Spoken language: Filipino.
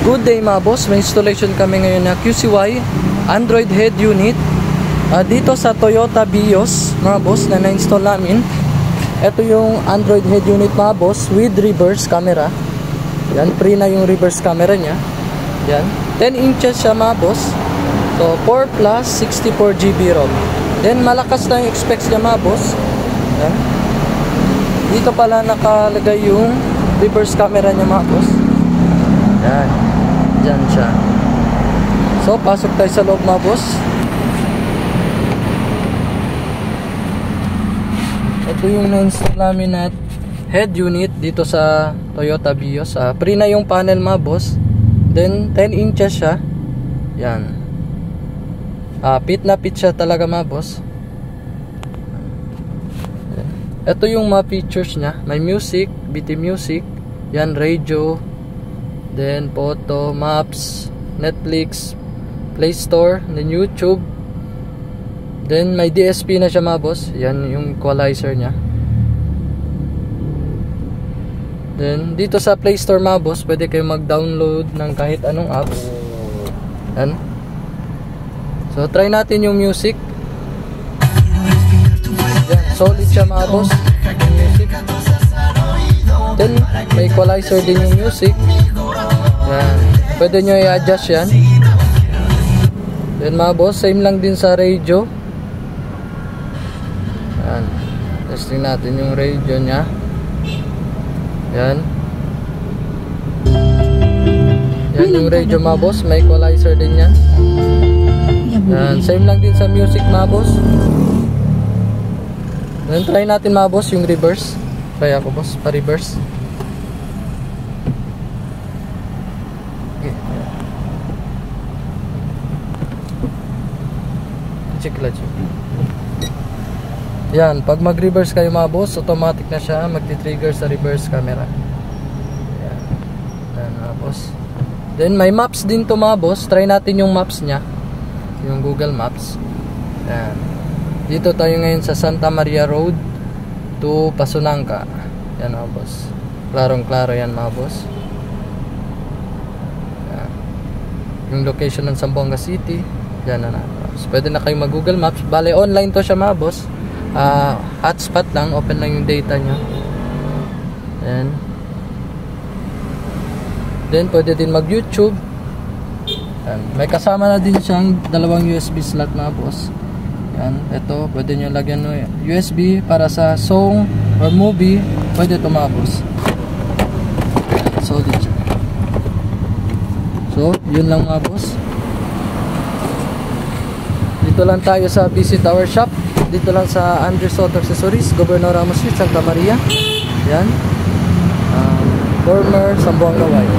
Good day mga boss, may installation kami ngayon na QCY Android head unit dito sa Toyota Vios mga boss na na-install namin. Ito yung Android head unit mga boss with reverse camera. Yan, free na yung reverse camera nya. Yan, 10 inches siya mga boss. So 4 plus 64 GB ROM. Then malakas na yung specs niya mga boss. Yan. Dito pala nakalagay yung reverse camera niya mga boss. Yan. Diyan siya. So pasok tayo sa loob mga boss. Ito yung na-install namin na head unit dito sa Toyota Vios. Free na yung panel mga boss. Then 10 inches siya. Yan. Fit na fit siya talaga mga boss. Ito yung mga features niya. May music, BT music. Yan, radio. Then photo, maps, Netflix, Play Store, then YouTube. Then may DSP na siya mga boss. Yan yung equalizer niya. Then dito sa Play Store mga boss, pwede kayo mag-download ng kahit anong apps. Yan. So try natin yung music. Yan, solid siya mga boss. Yung music. Then may equalizer din yung music. Yan. Pwede nyo i-adjust yan. Then mga boss, same lang din sa radio. Yan. Testing natin yung radio nya. Yan. Yan yung radio mga boss. May equalizer din yan. Yan. Same lang din sa music mga boss. Then try natin mga boss yung reverse. Try ako boss, pa-reverse. Check. Yan, pag mag-reverse kayo mga boss, automatic na siya magti-trigger sa reverse camera. Yan. Yan mga boss. Then may maps din to mga boss. Try natin yung maps nya. Yung Google Maps. Yan. Dito tayo ngayon sa Santa Maria Road to Pasunangka. Yan mga boss. Klarong-klaro yan mga boss. Yan. Yung location ng Zamboanga City. Yan na. So, pwede na kayo mag Google Maps. Bale online to siya mga boss. Hotspot lang. Open lang yung data nyo. Yan. Then pwede din mag YouTube. Yan. May kasama na din siyang dalawang USB slot mga boss. Yan. Ito pwede nyo lagyan no USB para sa song or movie. Pwede ito mga boss. Solid siya. So yun lang mga boss. Dito lang tayo sa Visit Our Shop. Dito lang sa Andres Auto Accessories, Governor Ramos Street, Santa Maria. Yan. Former Zamboanga White.